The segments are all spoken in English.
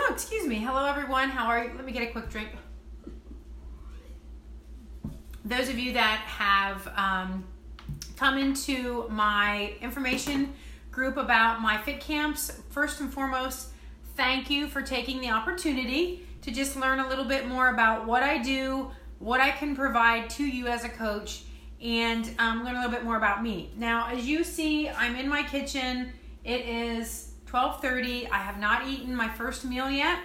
Excuse me. Hello, everyone. How are you? Let me get a quick drink. Those of you that have come into my information group about my fit camps, first and foremost, thank you for taking the opportunity to just learn a little bit more about what I do, what I can provide to you as a coach, and learn a little bit more about me. Now, as you see, I'm in my kitchen. It is 12:30. I have not eaten my first meal yet.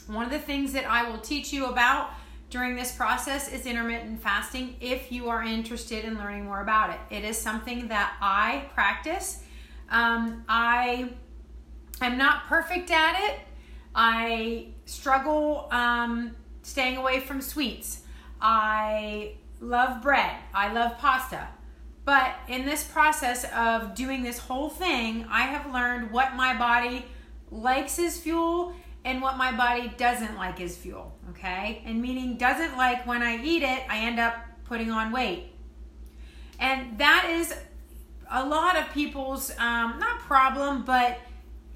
One of the things that I will teach you about during this process is intermittent fasting if you are interested in learning more about it. It is something that I practice. I am not perfect at it. I struggle staying away from sweets. I love bread. I love pasta. But in this process of doing this whole thing, I have learned what my body likes as fuel and what my body doesn't like as fuel, okay? And meaning doesn't like when I eat it, I end up putting on weight. And that is a lot of people's, not problem, but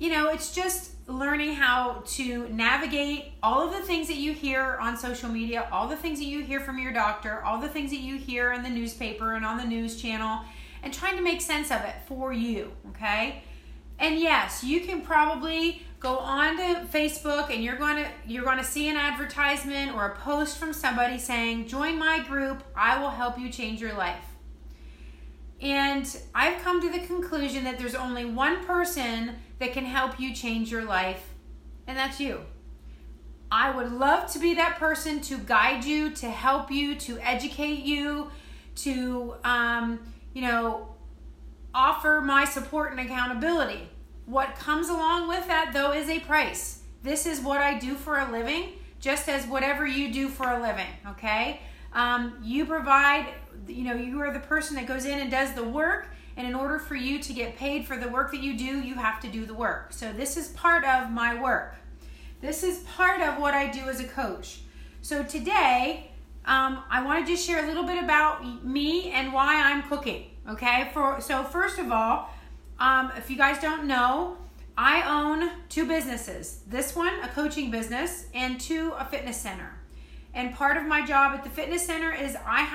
it's just learning how to navigate all of the things that you hear on social media, all the things that you hear from your doctor, all the things that you hear in the newspaper and on the news channel, and trying to make sense of it for you, okay? And yes, you can probably go on to Facebook and you're going to see an advertisement or a post from somebody saying, join my group, I will help you change your life. And I've come to the conclusion that there's only one person that can help you change your life, and that's you. I would love to be that person to guide you, to help you, to educate you, to offer my support and accountability. What comes along with that, though, is a price. This is what I do for a living, just as whatever you do for a living, okay? You provide, you are the person that goes in and does the work, and in order for you to get paid for the work that you do, you have to do the work. So this is part of my work. This is part of what I do as a coach. So today, I want to just share a little bit about me and why I'm cooking, okay? So first of all, if you guys don't know, I own two businesses. This one, a coaching business, and two, a fitness center. And part of my job at the fitness center is I'm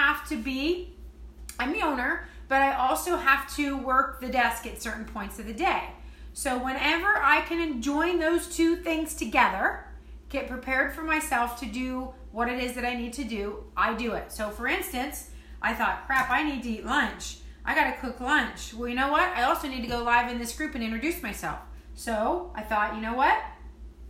the owner, but I also have to work the desk at certain points of the day. So whenever I can join those two things together, get prepared for myself to do what it is that I need to do, I do it. So for instance, I thought, crap, I need to eat lunch. I got to cook lunch. Well, you know what? I also need to go live in this group and introduce myself. So I thought, you know what?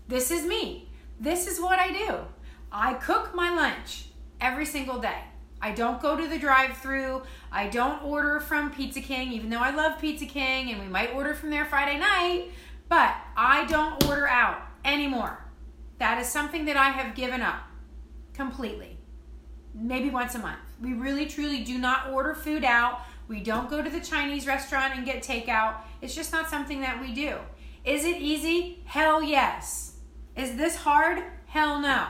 This is me. This is what I do. I cook my lunch every single day. I don't go to the drive-thru. I don't order from Pizza King, even though I love Pizza King and we might order from there Friday night, but I don't order out anymore. That is something that I have given up completely. Maybe once a month. We really, truly do not order food out. We don't go to the Chinese restaurant and get takeout. It's just not something that we do. Is it easy? Hell yes. Is this hard? Hell no.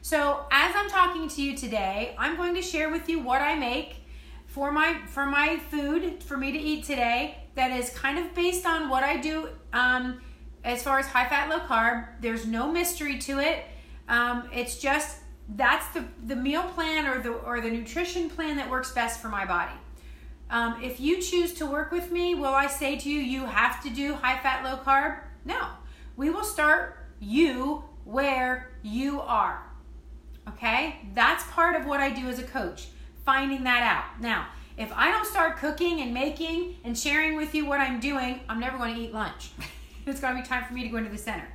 So as I'm talking to you today, I'm going to share with you what I make for my food for me to eat today that is kind of based on what I do as far as high fat, low carb. There's no mystery to it. It's just that's the meal plan or the nutrition plan that works best for my body. If you choose to work with me, will I say to you, you have to do high fat, low carb? No. We will start you where you are. Okay? That's part of what I do as a coach, finding that out. Now, if I don't start cooking and making and sharing with you what I'm doing, I'm never going to eat lunch. It's going to be time for me to go into the center.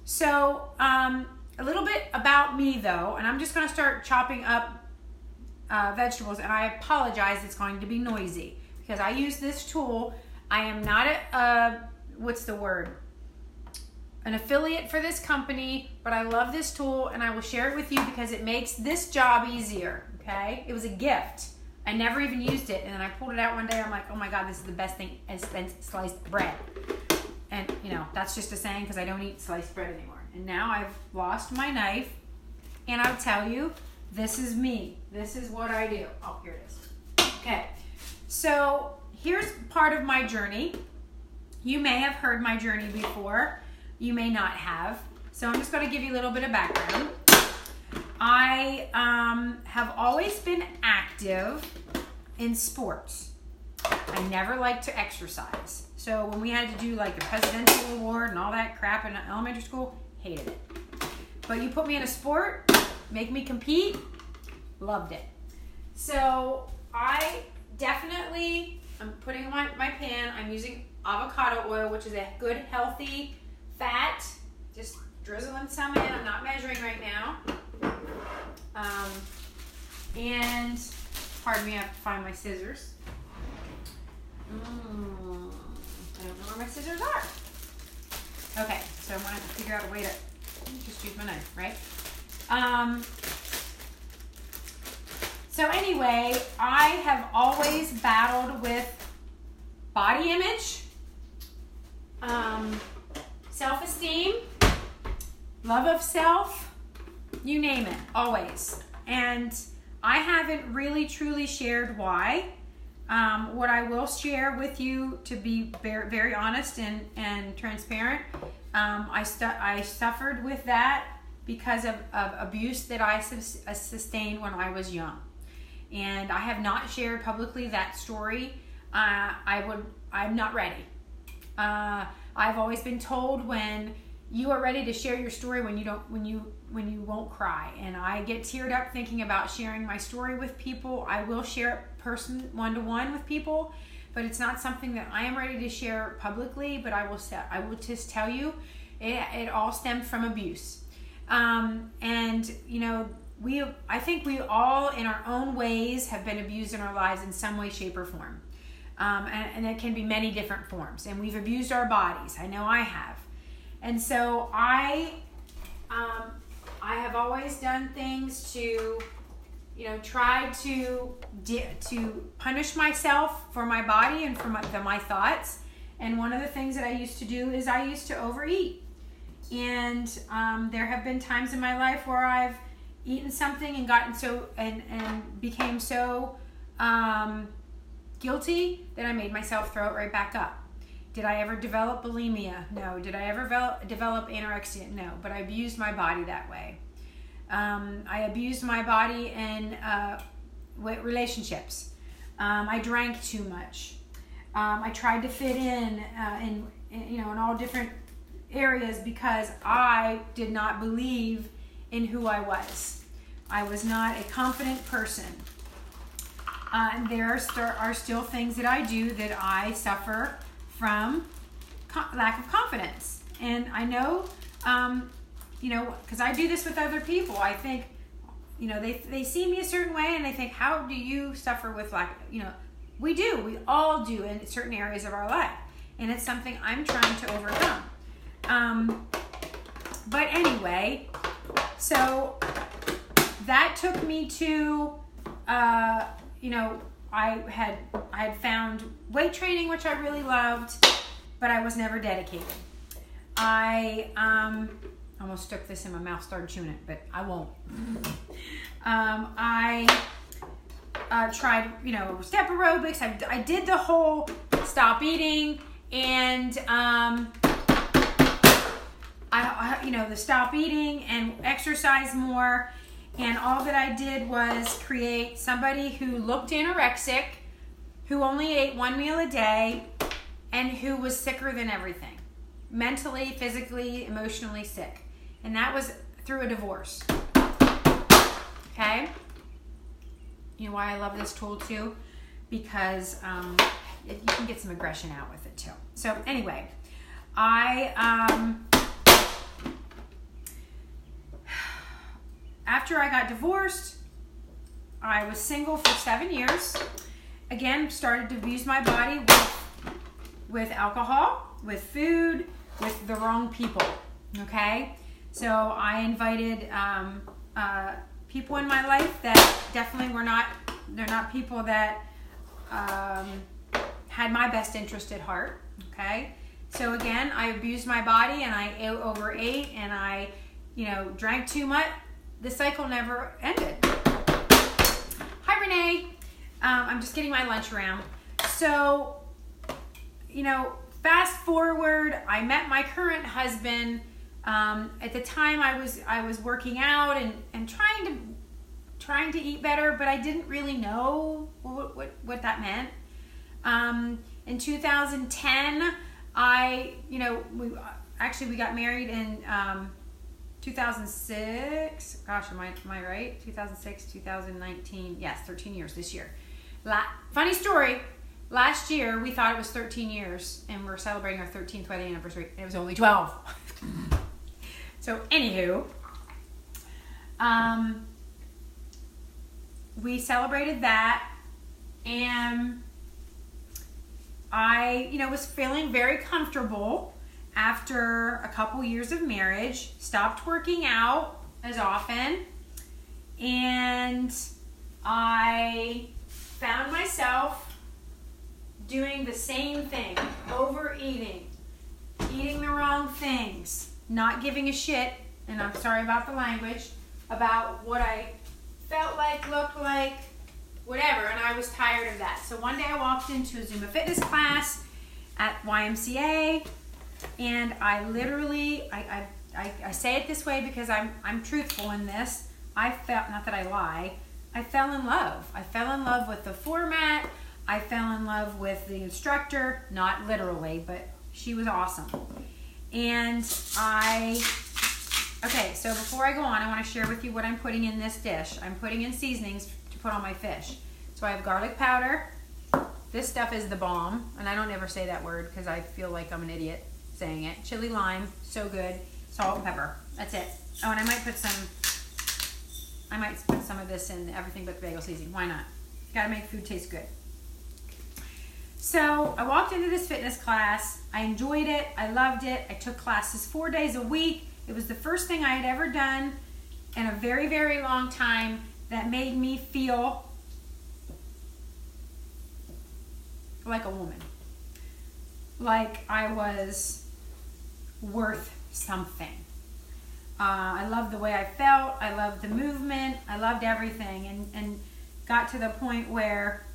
So, a little bit about me though, and I'm just going to start chopping up vegetables, and I apologize, it's going to be noisy because I use this tool. I am not an affiliate for this company, but I love this tool and I will share it with you because it makes this job easier, okay? It was a gift. I never even used it, and then I pulled it out one day. I'm like, oh my God, this is the best thing since sliced bread. And that's just a saying because I don't eat sliced bread anymore. And now I've lost my knife, and I'll tell you, this is me. This is what I do. Oh, here it is. Okay, so here's part of my journey. You may have heard my journey before. you may not have. So I'm just going to give you a little bit of background. I have always been active in sports. I never liked to exercise. So when we had to do like the presidential award and all that crap in elementary school, hated it. But you put me in a sport, make me compete, loved it. So I definitely, I'm putting my pan, I'm using avocado oil, which is a good healthy fat. Just drizzling some in, I'm not measuring right now. And pardon me, I have to find my scissors. I don't know where my scissors are. Okay, so I'm gonna have to figure out a way to just use my knife, right? So anyway, I have always battled with body image, self-esteem, love of self, you name it, always. And I haven't really truly shared why. What I will share with you, to be very, very honest and transparent, I suffered with that because of abuse that I sustained when I was young. And I have not shared publicly that story. I'm not ready. I've always been told when you are ready to share your story when you won't cry. And I get teared up thinking about sharing my story with people. I will share it one-to-one with people, but it's not something that I am ready to share publicly. But I will just tell you, it all stemmed from abuse. And you know, I think we all in our own ways have been abused in our lives in some way, shape, or form. And it can be many different forms. And we've abused our bodies. I know I have. And so I have always done things to, try to punish myself for my body and for my thoughts. And one of the things that I used to do is I used to overeat. And there have been times in my life where I've eaten something and gotten so and became so guilty that I made myself throw it right back up. Did I ever develop bulimia? No. Did I ever develop anorexia? No. But I abused my body that way. I abused my body in relationships. I drank too much. I tried to fit in all different areas because I did not believe in who I was. I was not a confident person. And there are still things that I do that I suffer from lack of confidence. And I know, because I do this with other people, I think, they see me a certain way and they think, how do you suffer with lack, we do, we all do in certain areas of our life. And it's something I'm trying to overcome. But anyway, so that took me to, I had found weight training, which I really loved, but I was never dedicated. I almost stuck this in my mouth, started chewing it, but I won't. I tried, step aerobics. I did the whole stop eating and the stop eating and exercise more. And all that I did was create somebody who looked anorexic, who only ate one meal a day, and who was sicker than everything. Mentally, physically, emotionally sick. And that was through a divorce. Okay? You know why I love this tool too? Because you can get some aggression out with it too. So anyway, after I got divorced, I was single for 7 years. Again, started to abuse my body with alcohol, with food, with the wrong people. Okay? So I invited people in my life that definitely they're not people that had my best interest at heart. Okay? So again, I abused my body and I overate and I, drank too much. The cycle never ended. Hi, Renee. I'm just getting my lunch around. So, fast forward, I met my current husband. At the time, I was working out and trying to eat better, but I didn't really know what that meant. In 2010, we got married in 2006. Gosh, am I right? 2006, 2019. Yes, 13 years this year. Funny story. Last year, we thought it was 13 years, and we're celebrating our 13th wedding anniversary. And it was only 12. So, anywho, we celebrated that, and I, was feeling very comfortable after a couple years of marriage. Stopped working out as often, and I found myself doing the same thing, overeating, eating the wrong things, not giving a shit, and I'm sorry about the language, about what I felt like, looked like, whatever, and I was tired of that. So one day I walked into a Zumba fitness class at YMCA, and I literally, I say it this way because I'm truthful in this. I felt, not that I lie, I fell in love. I fell in love with the format. I fell in love with the instructor, not literally, but she was awesome. And okay, so before I go on, I want to share with you what I'm putting in this dish. I'm putting in seasonings to put on my fish. So I have garlic powder. This stuff is the bomb, and I don't ever say that word because I feel like I'm an idiot saying it. Chili lime, so good. Salt and pepper. That's it. Oh, and I might put some of this in everything but the bagel seasoning. Why not? Gotta make food taste good. So I walked into this fitness class. I enjoyed it. I loved it. I took classes 4 days a week. It was the first thing I had ever done in a very, very long time that made me feel like a woman. Like I was worth something. I loved the way I felt. I loved the movement. I loved everything, and got to the point where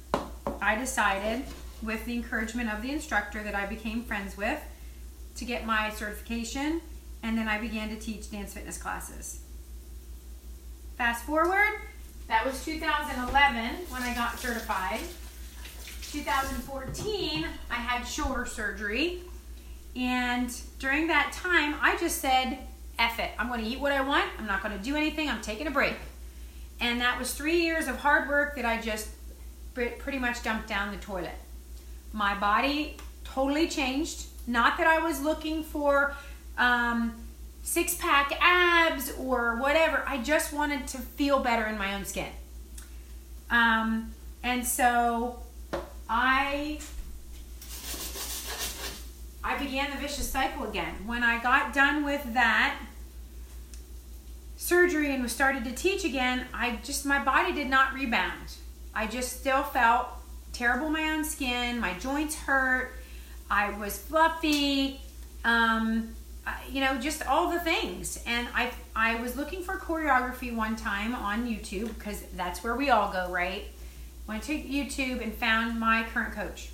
I decided, with the encouragement of the instructor that I became friends with, to get my certification, and then I began to teach dance fitness classes. Fast forward, that was 2011 when I got certified. 2014, I had shoulder surgery, and during that time, I just said, F it. I'm going to eat what I want. I'm not going to do anything. I'm taking a break. And that was 3 years of hard work that I just pretty much dumped down the toilet. My body totally changed. Not that I was looking for six-pack abs or whatever. I just wanted to feel better in my own skin. And so I began the vicious cycle again. When I got done with that surgery and was started to teach again, my body did not rebound. I just still felt terrible in my own skin. My joints hurt. I was fluffy. Just all the things. And I was looking for choreography one time on YouTube, because that's where we all go, right? Went to YouTube and found my current coach.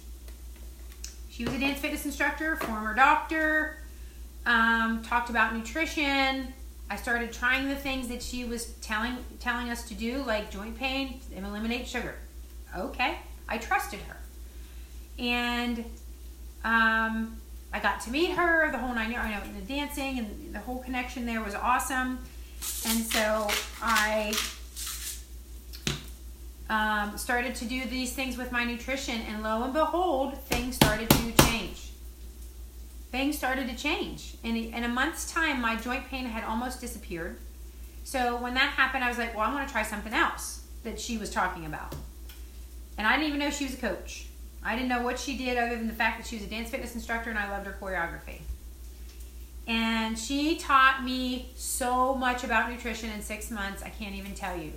She was a dance fitness instructor, former doctor, talked about nutrition. I started trying the things that she was telling us to do, like joint pain and eliminate sugar. Okay, I trusted her. And I got to meet her, the whole 9 years, the dancing and the whole connection there was awesome. And so I started to do these things with my nutrition, and lo and behold, things started to change. Things started to change. In a month's time, my joint pain had almost disappeared. So when that happened, I was like, well, I want to try something else that she was talking about. And I didn't even know she was a coach. I didn't know what she did other than the fact that she was a dance fitness instructor, and I loved her choreography. And she taught me so much about nutrition in 6 months, I can't even tell you.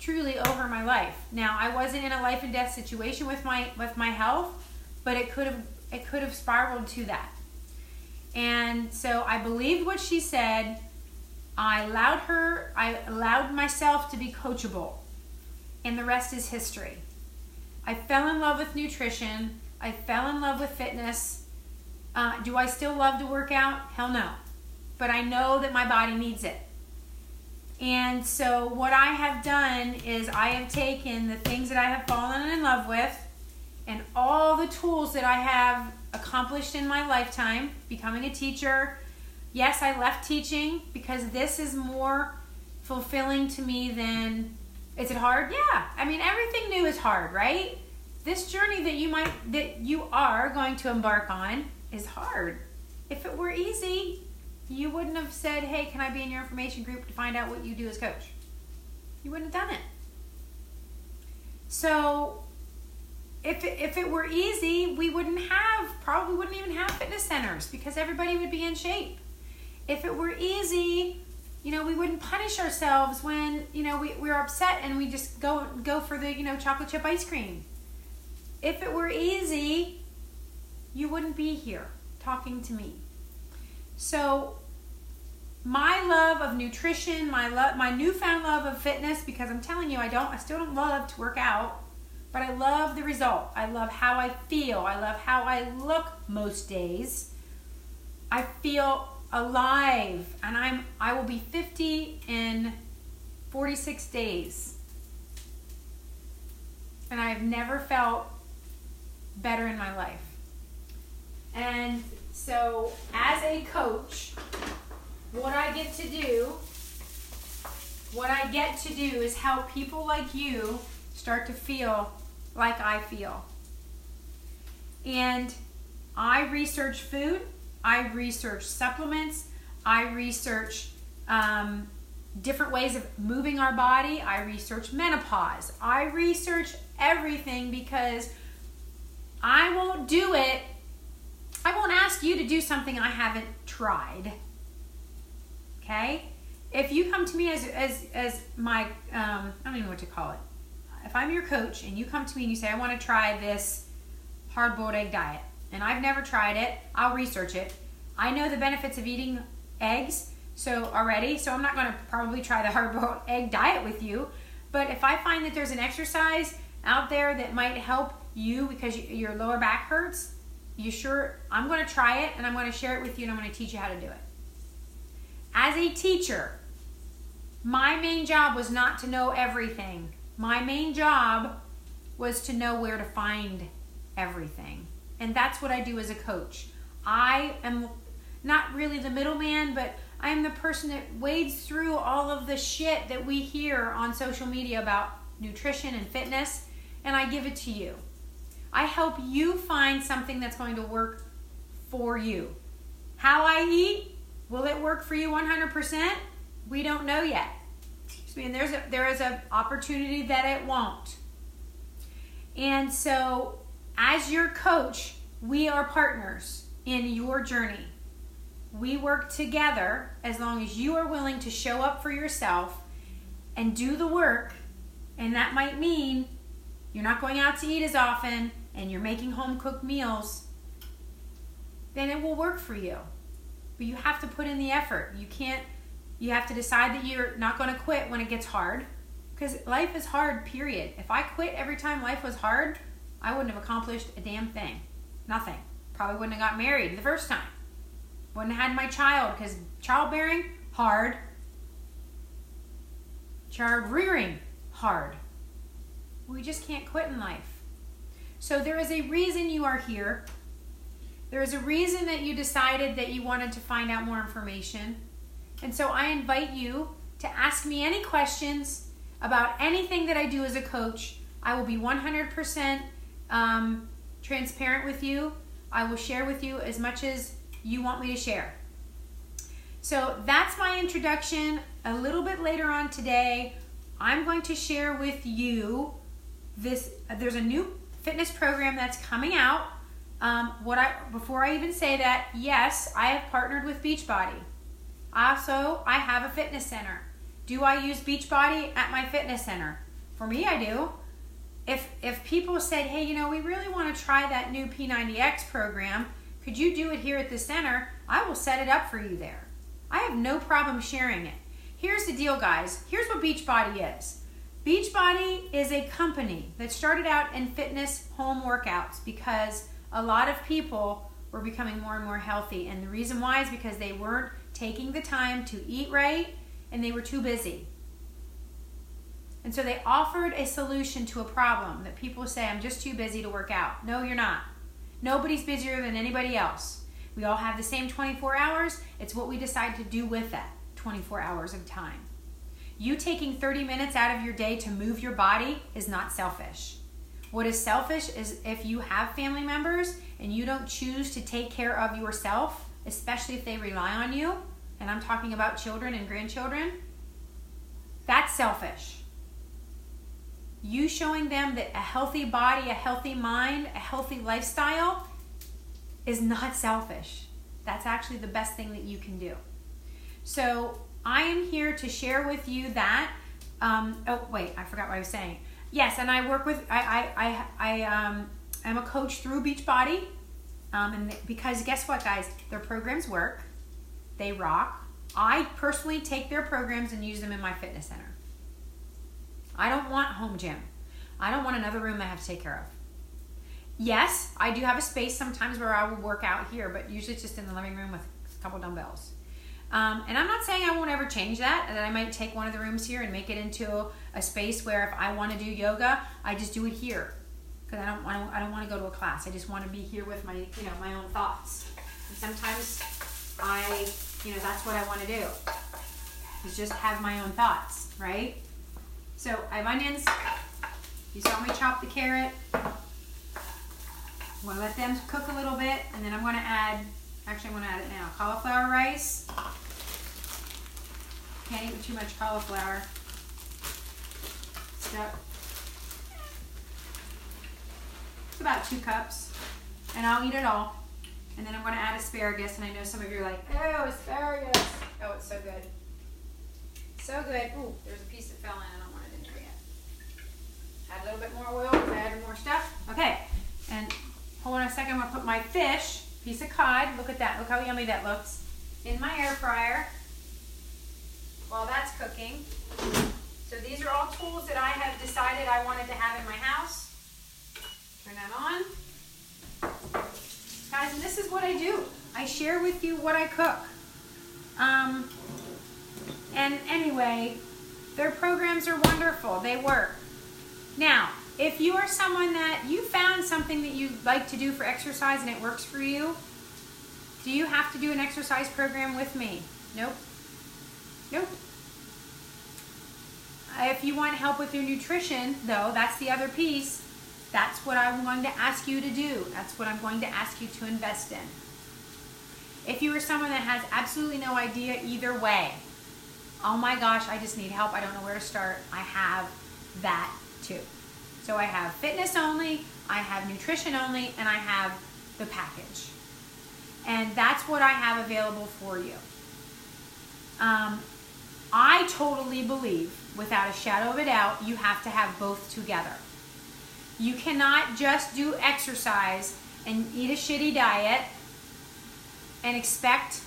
Truly owe her my life. Now, I wasn't in a life and death situation with my health, but it could have spiraled to that. And so I believed what she said. I allowed myself to be coachable, and the rest is history. I fell in love with nutrition. I fell in love with fitness. Do I still love to work out? Hell no. But I know that my body needs it. And so what I have done is I have taken the things that I have fallen in love with and all the tools that I have accomplished in my lifetime, becoming a teacher. Yes, I left teaching because this is more fulfilling to me than, is it hard? Yeah. I mean, everything new is hard, right? This journey that you are going to embark on is hard. If it were easy, you wouldn't have said, hey, can I be in your information group to find out what you do as coach? You wouldn't have done it. So if it were easy, we probably wouldn't even have fitness centers because everybody would be in shape. If it were easy, we wouldn't punish ourselves when, we're upset and we just go for the, chocolate chip ice cream. If it were easy, you wouldn't be here talking to me. So my love of nutrition, my newfound love of fitness, because I'm telling you, I still don't love to work out, but I love the result. I love how I feel. I love how I look most days. I feel alive, and I will be 50 in 46 days. And I've never felt better in my life. And so as a coach, what I get to do is help people like you start to feel like I feel. And I research food, I research supplements, I research different ways of moving our body, I research menopause, I research everything because I won't ask you to do something I haven't tried. Okay? If you come to me as my, I don't even know what to call it. If I'm your coach and you come to me and you say, I want to try this hard-boiled egg diet, and I've never tried it, I'll research it. I know the benefits of eating eggs so I'm not going to probably try the hard-boiled egg diet with you. But if I find that there's an exercise out there that might help you because your lower back hurts, I'm going to try it and I'm going to share it with you and I'm going to teach you how to do it. As a teacher, my main job was not to know everything. My main job was to know where to find everything. And that's what I do as a coach. I am not really the middleman, but I am the person that wades through all of the shit that we hear on social media about nutrition and fitness, and I give it to you. I help you find something that's going to work for you. How I eat, will it work for you 100%? We don't know yet. And there is an opportunity that it won't. And so, as your coach, we are partners in your journey. We work together as long as you are willing to show up for yourself and do the work. And that might mean you're not going out to eat as often and you're making home-cooked meals. Then it will work for you. But you have to put in the effort. You have to decide that you're not going to quit when it gets hard. Because life is hard, period. If I quit every time life was hard, I wouldn't have accomplished a damn thing. Nothing. Probably wouldn't have got married the first time. Wouldn't have had my child, because childbearing, hard. Child rearing, hard. We just can't quit in life. So there is a reason you are here. There is a reason that you decided that you wanted to find out more information. And so I invite you to ask me any questions about anything that I do as a coach. I will be 100% transparent with you. I will share with you as much as you want me to share. So that's my introduction. A little bit later on today, I'm going to share with you there's a new fitness program that's coming out. Before I even say that, yes, I have partnered with Beachbody. Also, I have a fitness center. Do I use Beachbody at my fitness center? For me, I do. If people said, hey, we really want to try that new P90X program, could you do it here at the center? I will set it up for you there. I have no problem sharing it. Here's the deal, guys. Here's what Beachbody is. Beachbody is a company that started out in fitness home workouts because a lot of people were becoming more and more healthy. And the reason why is because they weren't taking the time to eat right and they were too busy. And so they offered a solution to a problem that people say, I'm just too busy to work out. No, you're not. Nobody's busier than anybody else. We all have the same 24 hours. It's what we decide to do with that 24 hours of time. You taking 30 minutes out of your day to move your body is not selfish. What is selfish is if you have family members and you don't choose to take care of yourself, especially if they rely on you, and I'm talking about children and grandchildren, that's selfish. You showing them that a healthy body, a healthy mind, a healthy lifestyle is not selfish. That's actually the best thing that you can do. So I am here to share with you that. Oh wait, I forgot what I was saying. Yes, and I work with. I'm a coach through Beachbody, and because guess what, guys, their programs work. They rock. I personally take their programs and use them in my fitness center. I don't want home gym. I don't want another room I have to take care of. Yes, I do have a space sometimes where I will work out here, but usually it's just in the living room with a couple dumbbells. And I'm not saying I won't ever change that I might take one of the rooms here and make it into a space where if I want to do yoga, I just do it here. Because I don't want to go to a class. I just want to be here with my, my own thoughts. And sometimes that's what I want to do. Is just have my own thoughts, right? So I have onions. You saw me chop the carrot. I'm going to let them cook a little bit, and then I'm going to add it now. Cauliflower rice. Can't eat too much cauliflower. It's about 2 cups, and I'll eat it all. And then I'm going to add asparagus, and I know some of you are like, oh, asparagus. Oh, it's so good. So good. Ooh, there's a piece that fell in. I don't want it in there yet. Add a little bit more oil because I added more stuff. Okay, and hold on a second. I'm going to put my fish, piece of cod. Look at that. Look how yummy that looks. In my air fryer while that's cooking. So these are all tools that I have decided I wanted to have in my house. Turn that on. Guys, and this is what I do. I share with you what I cook. And anyway, their programs are wonderful. They work. Now, if you are someone that you found something that you like to do for exercise and it works for you, do you have to do an exercise program with me? Nope. Nope. If you want help with your nutrition, though, that's the other piece. That's what I'm going to ask you to do. That's what I'm going to ask you to invest in. If you are someone that has absolutely no idea either way, oh my gosh, I just need help, I don't know where to start, I have that too. So I have fitness only, I have nutrition only, and I have the package. And that's what I have available for you. I totally believe, without a shadow of a doubt, you have to have both together. You cannot just do exercise and eat a shitty diet and expect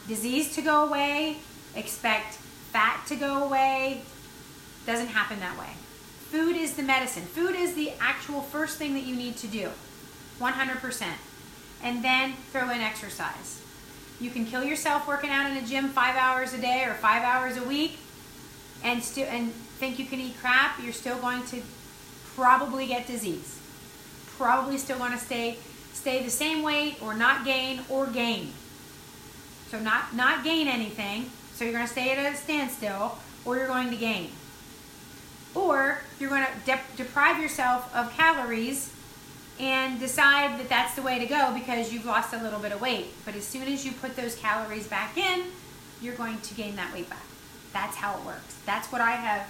disease to go away, expect fat to go away. Doesn't happen that way. Food is the medicine. Food is the actual first thing that you need to do, 100%. And then throw in exercise. You can kill yourself working out in a gym 5 hours a day or 5 hours a week and think you can eat crap. You're still going to probably get disease. Probably still going to stay the same weight or not gain or gain. So not gain anything. So you're going to stay at a standstill, or you're going to gain. Or you're going to deprive yourself of calories and decide that that's the way to go because you've lost a little bit of weight. But as soon as you put those calories back in, you're going to gain that weight back. That's how it works. That's what I have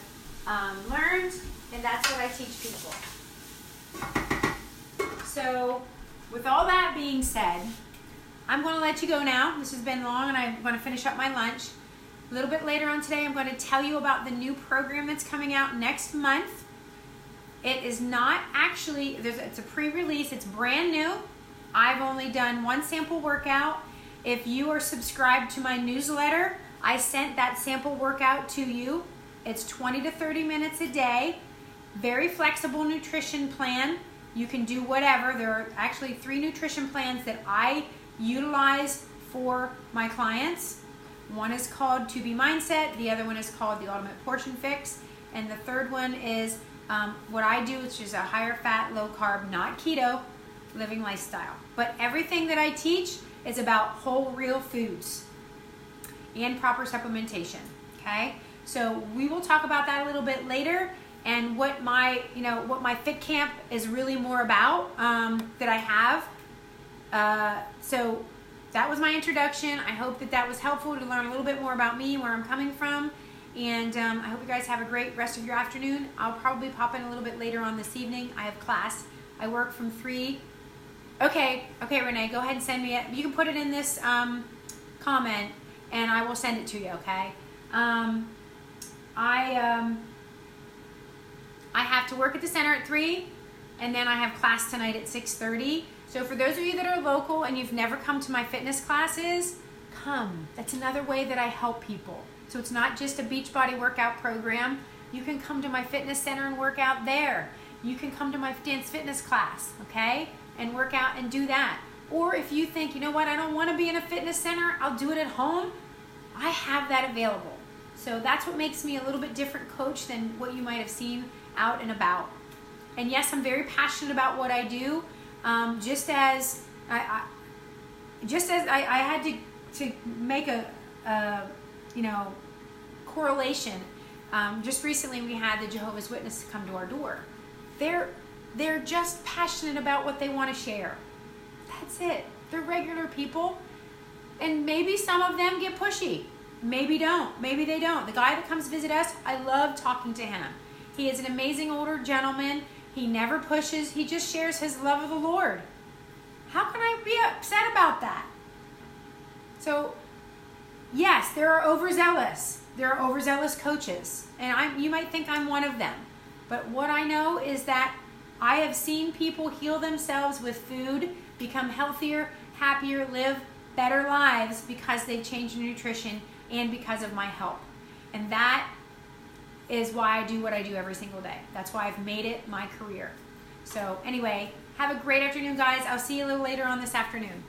learned, and that's what I teach people. So with all that being said, I'm going to let you go now. This has been long, and I'm going to finish up my lunch. A little bit later on today, I'm going to tell you about the new program that's coming out next month. It is not actually, it's a pre-release. It's brand new. I've only done one sample workout. If you are subscribed to my newsletter, I sent that sample workout to you. It's 20 to 30 minutes a day. Very flexible nutrition plan. You can do whatever. There are actually 3 nutrition plans that I utilize for my clients. One is called To Be Mindset. The other one is called The Ultimate Portion Fix. And the third one is what I do, which is a higher fat, low carb, not keto, living lifestyle. But everything that I teach is about whole, real foods and proper supplementation. Okay? So we will talk about that a little bit later, and what my Fit Camp is really more about that I have. So that was my introduction. I hope that was helpful to learn a little bit more about me, where I'm coming from. And I hope you guys have a great rest of your afternoon. I'll probably pop in a little bit later on this evening. I have class. I work from 3. Okay, Renee, go ahead and send me it. You can put it in this comment, and I will send it to you, okay? I have to work at the center at 3, and then I have class tonight at 6:30. So for those of you that are local and you've never come to my fitness classes, come. That's another way that I help people. So it's not just a Beachbody workout program. You can come to my fitness center and work out there. You can come to my dance fitness class, okay? And work out and do that. Or if you think, you know what, I don't want to be in a fitness center, I'll do it at home. I have that available. So that's what makes me a little bit different coach than what you might have seen out and about. And yes, I'm very passionate about what I do. Just as I had to make a correlation. Just recently we had the Jehovah's Witnesses come to our door. They're just passionate about what they want to share. That's it. They're regular people, and maybe some of them get pushy. Maybe don't. Maybe they don't. The guy that comes visit us, I love talking to him. He is an amazing older gentleman. He never pushes. He just shares his love of the Lord. How can I be upset about that? So, yes, there are overzealous. There are overzealous coaches, and you might think I'm one of them. But what I know is that I have seen people heal themselves with food, become healthier, happier, live better lives because they've changed their nutrition and because of my help. And that is why I do what I do every single day. That's why I've made it my career. So anyway, have a great afternoon, guys. I'll see you a little later on this afternoon.